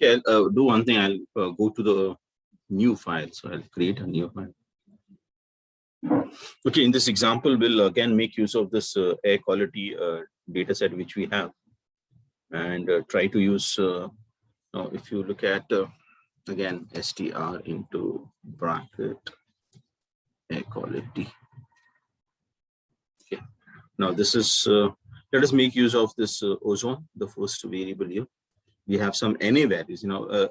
Okay, I'll do one thing. I'll go to the new file. So I'll create a new file. Okay, in this example, we'll again make use of this air quality data set which we have, and try to use, now if you look at, again, str into bracket air quality. Okay, now this is, let us make use of this ozone, the first variable here. We have some NA values.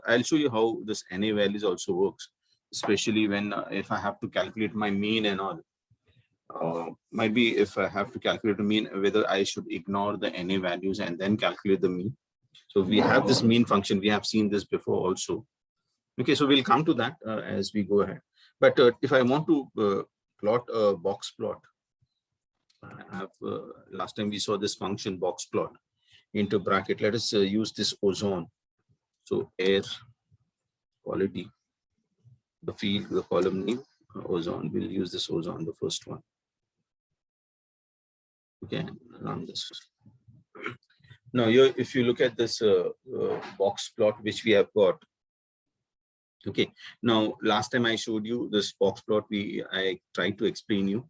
I'll show you how this NA values also works, especially when if I have to calculate my mean and all. Might be if I have to calculate the mean, whether I should ignore the NA values and then calculate the mean. So we have this mean function. We have seen this before also. Okay, so we'll come to that as we go ahead. But if I want to plot a box plot, I have last time we saw this function box plot into bracket. Let us use this ozone. So air quality, the field, the column name, ozone. We'll use this ozone, the first one. Okay, run this. Now, here, if you look at this box plot which we have got. Okay, now last time I showed you this box plot, I tried to explain you.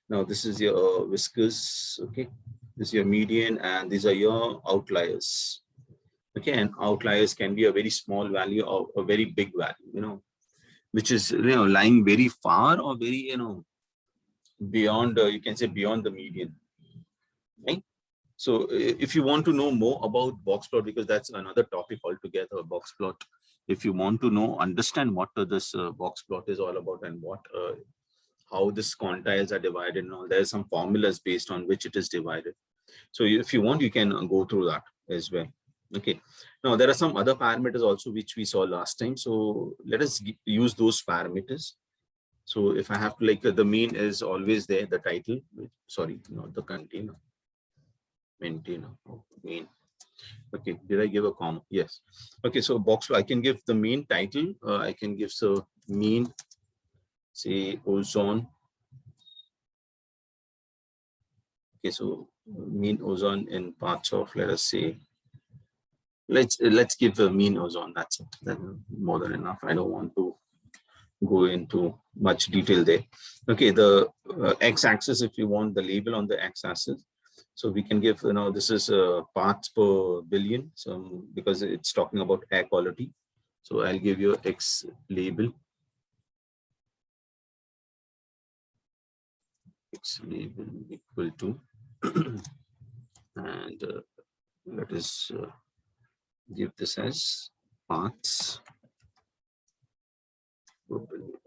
Now this is your whiskers. Okay, this is your median, and these are your outliers. Okay, and outliers can be a very small value or a very big value, which is lying very far or very beyond, you can say beyond the median, right? So if you want to know more about box plot, because that's another topic altogether, box plot. If you want to understand what this box plot is all about, and what how this quantiles are divided and all, there's some formulas based on which it is divided. So if you want, you can go through that as well. Okay, now there are some other parameters also which we saw last time. So let us use those parameters. So if I have to, like, the mean is always there, the title, sorry, not the container, maintainer, mean. Okay, did I give a comma? Yes. Okay, so box, I can give the mean title. I can give so mean, say ozone. Okay, so mean ozone in parts of, let us say, let's give a mean ozone. That's it. That's more than enough. I don't want to go into much detail there. Okay, the x-axis, if you want the label on the x-axis, so we can give, this is parts per billion. So because it's talking about air quality, so I'll give you x label. X label equal to, and let us give this as parts per billion.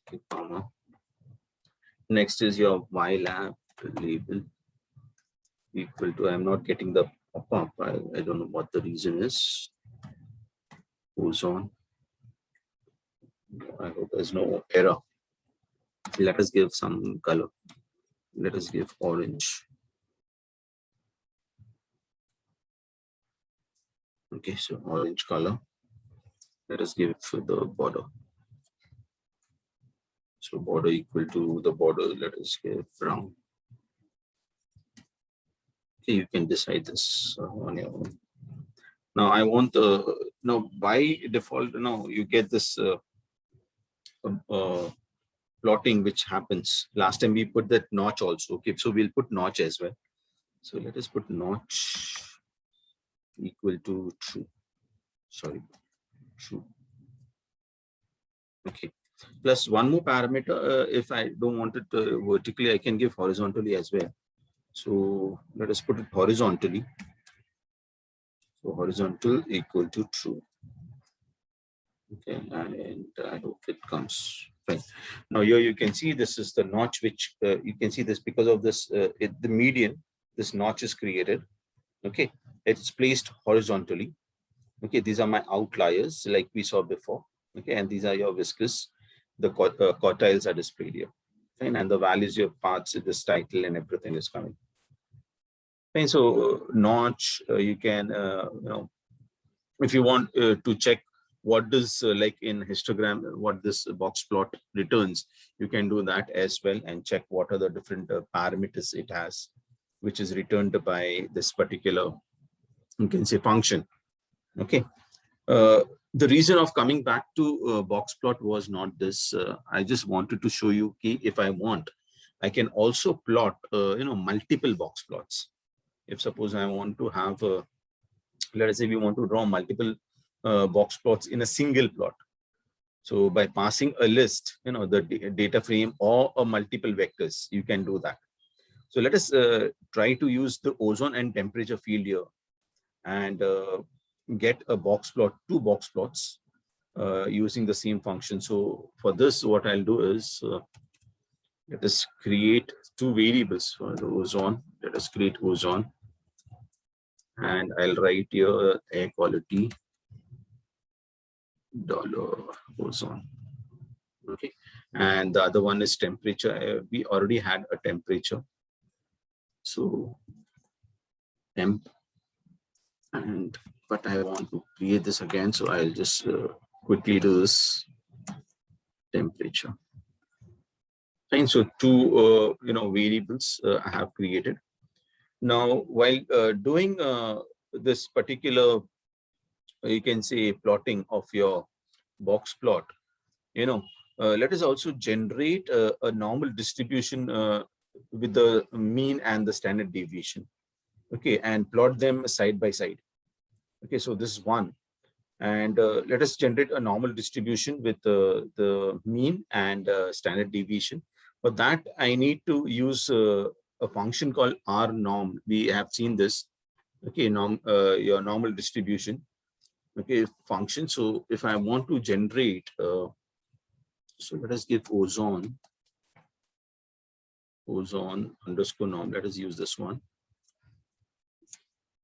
Okay, comma. Next is your Y lab label equal to, I'm not getting the pop-up. I don't know what the reason is. Ozone. I hope there's no error. Let us give some color. Let us give orange. Okay, so orange color. Let us give the border. So border equal to the border, let us give brown. Okay, you can decide this on your own. Now I want the, now by default, now you get this plotting which happens. Last time we put that notch also. Okay, so we'll put notch as well. So let us put notch equal to true. Sorry, true. Okay, plus one more parameter. If I don't want it vertically, I can give horizontally as well. So let us put it horizontally. So horizontal equal to true. Okay, and I hope it comes fine. Now here you can see this is the notch which you can see this because of this the median. This notch is created. Okay, it's placed horizontally. Okay, these are my outliers like we saw before. Okay, and these are your whiskers. The quartiles are displayed here. Fine, and the values your parts, this title and everything is coming. Fine, so notch you can if you want to check what does like in histogram what this box plot returns, you can do that as well and check what are the different parameters it has, which is returned by this particular you can say function. Okay. The reason of coming back to box plot was not this. I just wanted to show you, okay, if I want, I can also plot, multiple box plots. If suppose I want to have, let us say we want to draw multiple box plots in a single plot. So by passing a list, the data frame or a multiple vectors, you can do that. So let us try to use the ozone and temperature field here and get a box plot, two box plots using the same function. So for this, what I'll do is let us create two variables for the ozone. Let us create ozone, and I'll write here air quality $ozone. Okay, and the other one is temperature. We already had a temperature, so temp, and but I want to create this again, so I'll just quickly do this temperature. Fine. So two variables I have created. Now while doing this particular, you can say, plotting of your box plot, let us also generate a normal distribution with the mean and the standard deviation. Okay, and plot them side by side. Okay, so this is one. And let us generate a normal distribution with the mean and standard deviation. For that, I need to use a function called R norm. We have seen this. Okay, your normal distribution. Okay, function. So if I want to generate, so let us give ozone underscore norm. Let us use this one.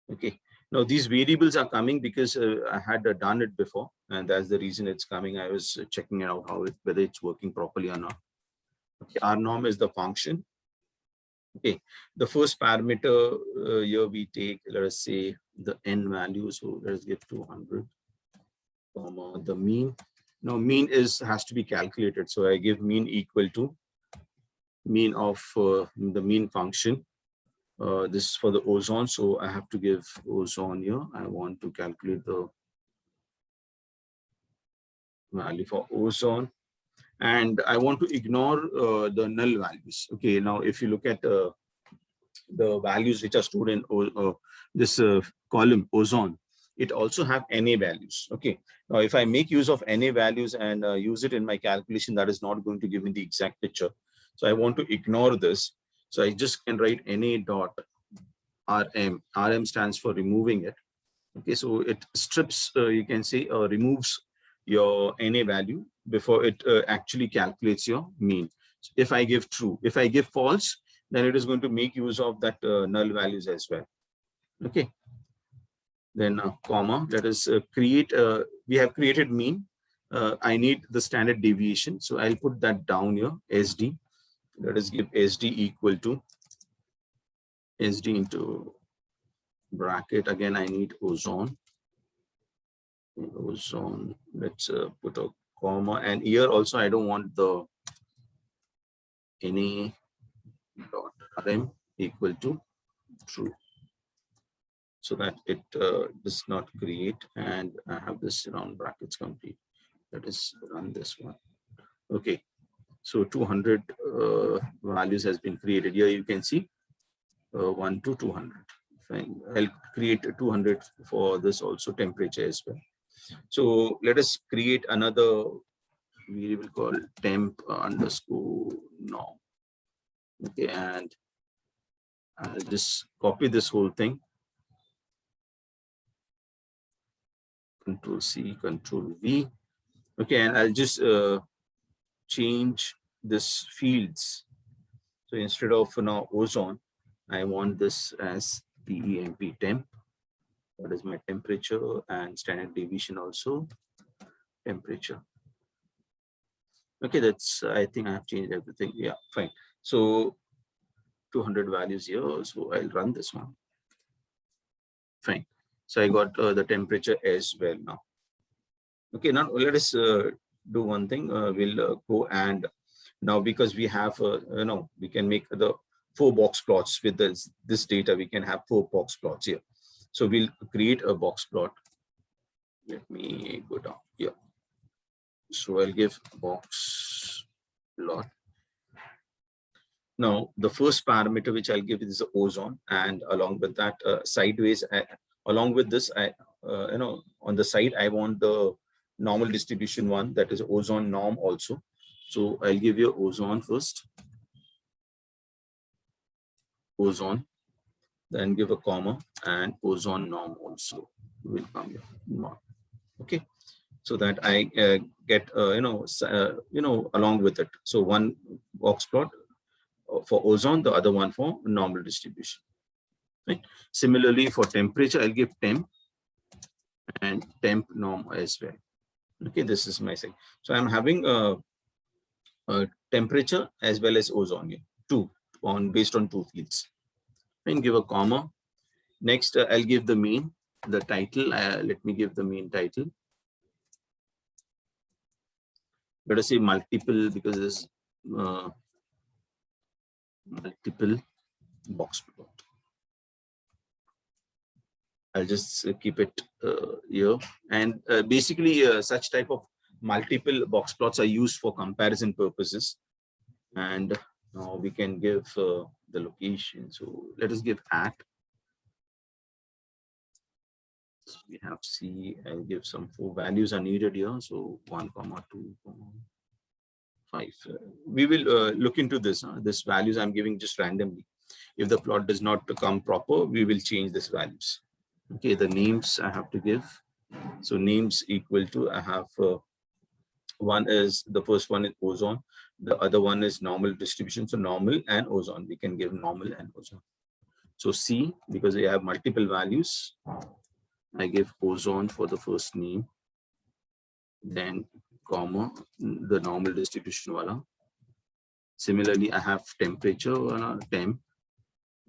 Okay. Now these variables are coming because I had done it before, and that's the reason it's coming. I was checking out whether it's working properly or not. Okay, R norm is the function. Okay, the first parameter here we take, let us say, the n value. So let us give 200, comma the mean. Now mean has to be calculated. So I give mean equal to mean of the mean function. This is for the ozone, so I have to give ozone here. I want to calculate the value for ozone, and I want to ignore the null values. Okay, now if you look at the values which are stored in this column ozone, it also have NA values. Okay, now if I make use of NA values and use it in my calculation, that is not going to give me the exact picture. So I want to ignore this. So I just can write NA dot RM. RM stands for removing it. Okay, so it strips, you can say, removes your NA value before it actually calculates your mean. So if I give true, if I give false, then it is going to make use of that null values as well. Okay. Then comma, let us create, we have created mean. I need the standard deviation. So I'll put that down here, SD. Let us give SD equal to SD into bracket. Again, I need ozone. Ozone. Let's put a comma. And here also, I don't want the NA dot RM equal to true, so that it does not create, and I have this round brackets complete. Let us run this one. Okay, so 200 values has been created. Here you can see 1 to 200. Fine. I'll create 200 for this also, temperature as well. So let us create another variable called temp underscore norm. Okay, and I'll just copy this whole thing. Control C, Control V. Okay, and I'll just change this fields. So instead of now ozone, I want this as PEMP temp. That is my temperature, and standard deviation also temperature. Okay, that's, I think I have changed everything. Yeah, fine. So 200 values here. So I'll run this one. Fine. So I got the temperature as well now. Okay, now let us do one thing. We'll go and now, because we have, we can make the 4 box plots with this data. We can have 4 box plots here. So we'll create a box plot. Let me go down here. So I'll give box plot. Now, the first parameter which I'll give is the ozone, and along with that, sideways, along with this, on the side, I want the normal distribution one, that is ozone norm also. So I'll give you ozone first, ozone, then give a comma, and ozone norm also will come here. Okay, so that I get along with it. So one box plot for ozone, the other one for normal distribution. Right. Similarly, for temperature, I'll give temp and temp norm as well. Okay, this is my thing. So I'm having a temperature as well as ozone here, based on two fields. And give a comma. Next, I'll give the mean, the title. Let me give the mean title. Let us say multiple, because there's multiple box plot. I'll just keep it here. And basically, such type of multiple box plots are used for comparison purposes. And now we can give the location. So let us give at. So we have C. I'll give some 4 values are needed here. So 1, 2, 5. We will look into this. This values I'm giving just randomly. If the plot does not become proper, we will change these values. Okay, the names I have to give. So names equal to, I have one is, the first one is ozone. The other one is normal distribution. So normal and ozone. We can give normal and ozone. So C, because we have multiple values, I give ozone for the first name. Then comma, the normal distribution wala. Similarly, I have temperature wala, temp.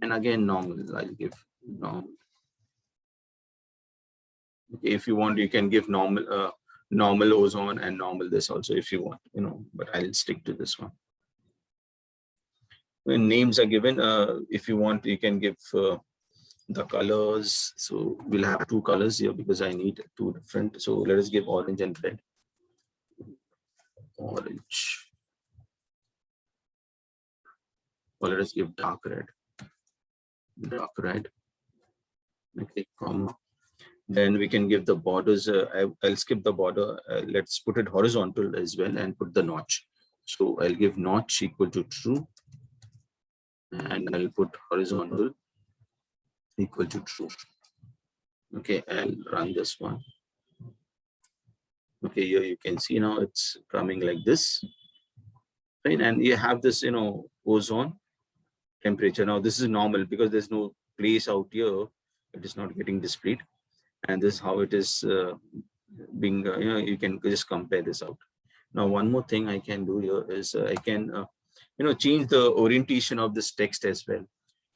And again, normal, I'll give normal. Okay, if you want, you can give normal normal ozone and normal this also if you want, but I'll stick to this one. When names are given, if you want, you can give the colors. So we'll have 2 colors here because I need 2 different. So let us give orange and red. Orange. Or let us give dark red. Dark red. Okay, comma. Then we can give the borders. I'll skip the border. Let's put it horizontal as well and put the notch. So I'll give notch equal to true. And I'll put horizontal equal to true. Okay, I'll run this one. Okay, here you can see now it's coming like this. Right, and you have this, ozone temperature. Now this is normal because there's no place out here. It is not getting displayed. And this is how it is being, you can just compare this out. Now, one more thing I can do here is I can, change the orientation of this text as well.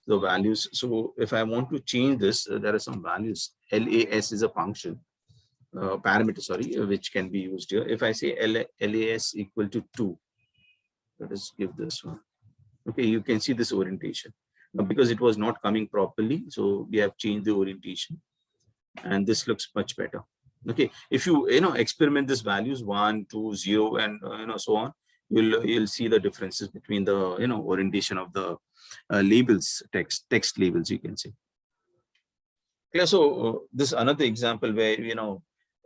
The values. So if I want to change this, there are some values. LAS is a function, parameter, sorry, which can be used here. If I say LAS equal to 2, let us give this one. Okay, you can see this orientation. Now, because it was not coming properly, so we have changed the orientation. And this looks much better. Okay, if you experiment these values 1, 2, 0, and so on, you'll see the differences between the orientation of the labels, text labels, you can say. Yeah, so this is another example where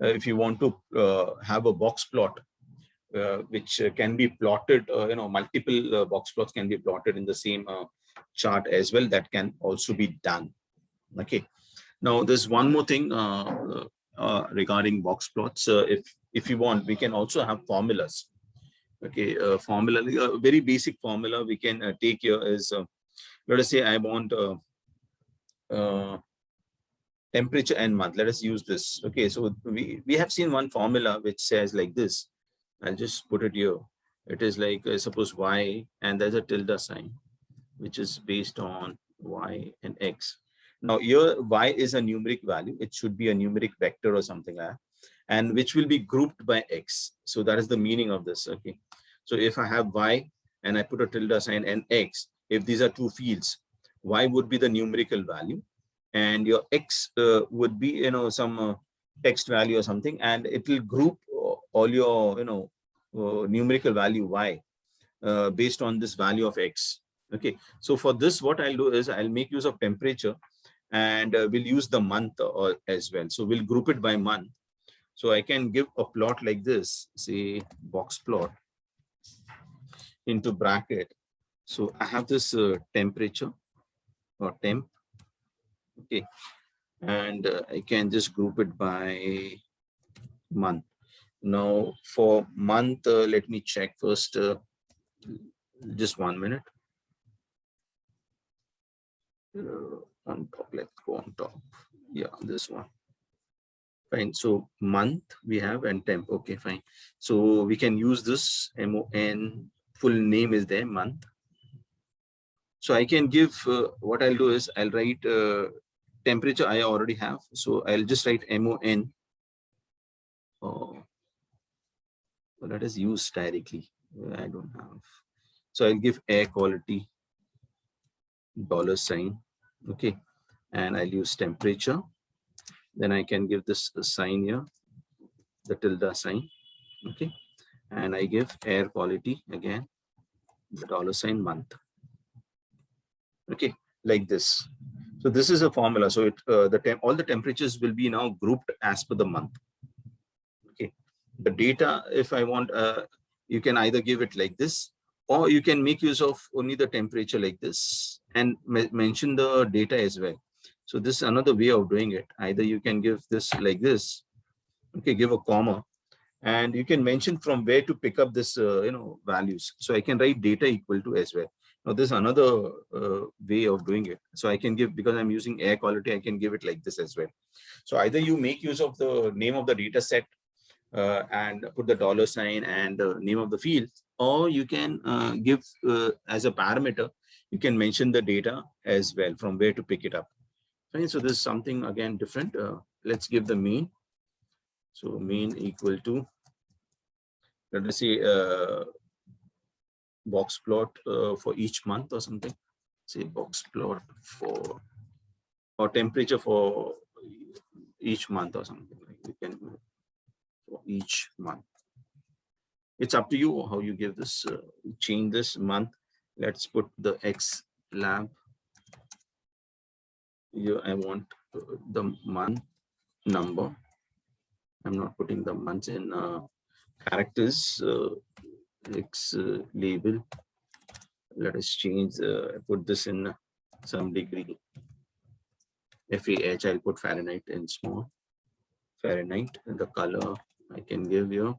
if you want to have a box plot which can be plotted, multiple box plots can be plotted in the same chart as well. That can also be done. Okay. Now, there's one more thing regarding box plots. If you want, we can also have formulas. Okay, formula, a very basic formula we can take here is, let us say I want temperature and month. Let us use this. Okay, so we have seen one formula which says like this. I'll just put it here. It is like, suppose y, and there's a tilde sign, which is based on y and x. Now here y is a numeric value. It should be a numeric vector or something like that, and which will be grouped by x. So that is the meaning of this. Okay. So if I have y and I put a tilde sign and x, if these are 2 fields, y would be the numerical value and your X would be, some text value or something, and it will group all your, numerical value Y based on this value of X. Okay, so for this, what I'll do is I'll make use of temperature, and we'll use the month as well. So we'll group it by month. So I can give a plot like this, say box plot into bracket. So I have this temperature or temp. Okay, and I can just group it by month. Now for month, let me check first. Just 1 minute. On top, let's go on top. Yeah, this one. Fine. So month we have and temp. Okay, fine. So we can use this MON. Full name is there, month. So I can give, what I'll do is I'll write temperature I already have. So I'll just write MON. Well, that is used directly. I don't have. So I'll give air quality $sign. Okay. And I'll use temperature. Then I can give this sign here, the tilde sign. Okay. And I give air quality again, the $sign month. Okay, like this. So this is a formula. So it all the temperatures will be now grouped as per the month. Okay, the data, if I want, you can either give it like this, or you can make use of only the temperature like this and mention the data as well. So this is another way of doing it. Either you can give this like this. Okay, give a comma, and you can mention from where to pick up this, values. So I can write data equal to as well. Now there's another way of doing it. So I can give, because I'm using air quality, I can give it like this as well. So either you make use of the name of the data set and put the $sign and the name of the field, or you can give as a parameter, you can mention the data as well from where to pick it up. Fine. So this is something again different. Let's give the mean. So mean equal to, let us say, box plot for each month or something. Say box plot for, or temperature for each month or something. Like you can do for each month. It's up to you how you give this. Change this month. Let's put the X lab. Here I want the month number. I'm not putting the months in characters. X label. Let us change. Put this in some degree. FAH. I'll put Fahrenheit in small. Fahrenheit. And the color I can give you.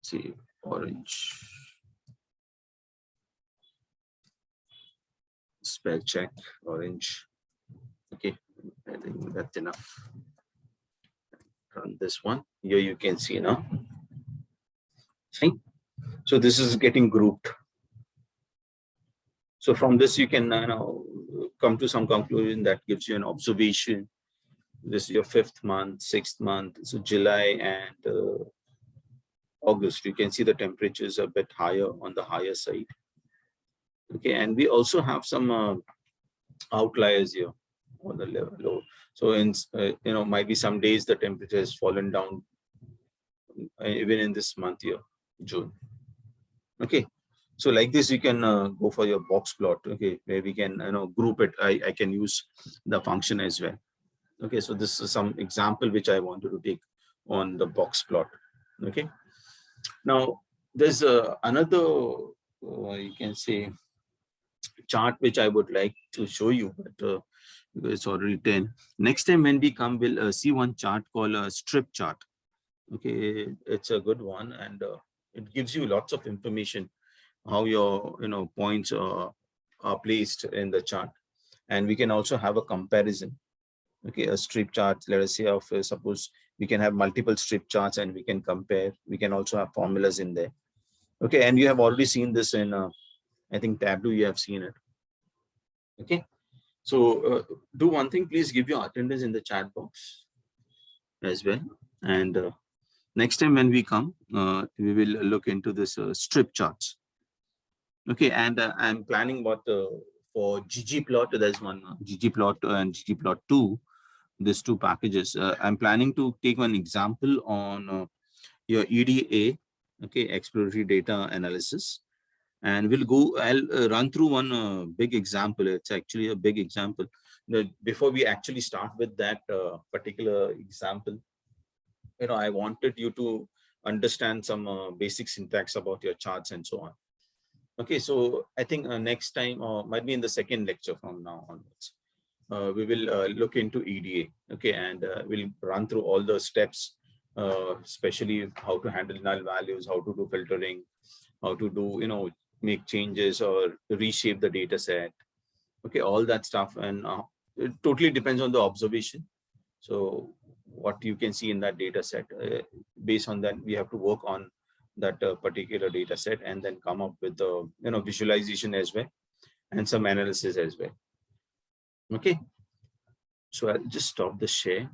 See, orange. Spell check. Orange. Okay, I think that's enough. Run this one. Here you can see now. See? So this is getting grouped. So from this you can come to some conclusion that gives you an observation. This is your 5th month, 6th month. So July and August, you can see the temperatures are a bit higher on the higher side. Okay, and we also have some outliers here on the level low. So in might be some days the temperature has fallen down even in this month here, June. Okay, so like this you can go for your box plot. Okay, where we can group it. I can use the function as well. Okay, so this is some example which I wanted to take on the box plot. Okay, now there's another you can say chart which I would like to show you, but because it's already 10. Next time when we come, we'll see one chart called a strip chart. Okay, it's a good one, and it gives you lots of information how your points are placed in the chart, and we can also have a comparison. Okay, a strip chart, let us say of suppose we can have multiple strip charts and we can compare. We can also have formulas in there. Okay, and you have already seen this in I think Tableau, you have seen it. Okay, so do one thing, please give your attendance in the chat box as well. And next time when we come, we will look into this strip charts. Okay, and I'm planning about for ggplot, there's one ggplot and ggplot2, these two packages. I'm planning to take one example on your EDA, okay, exploratory data analysis. And I'll run through one big example. It's actually a big example. Before we actually start with that particular example, I wanted you to understand some basic syntax about your charts and so on. Okay, so I think next time, or might be in the second lecture from now onwards, we will look into EDA, okay, and we'll run through all the steps, especially how to handle null values, how to do filtering, how to do, make changes or reshape the data set, okay, all that stuff. And it totally depends on the observation. So what you can see in that data set, based on that, we have to work on that particular data set and then come up with the visualization as well and some analysis as well. Okay, so I'll just stop the share.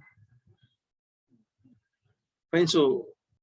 Fine. So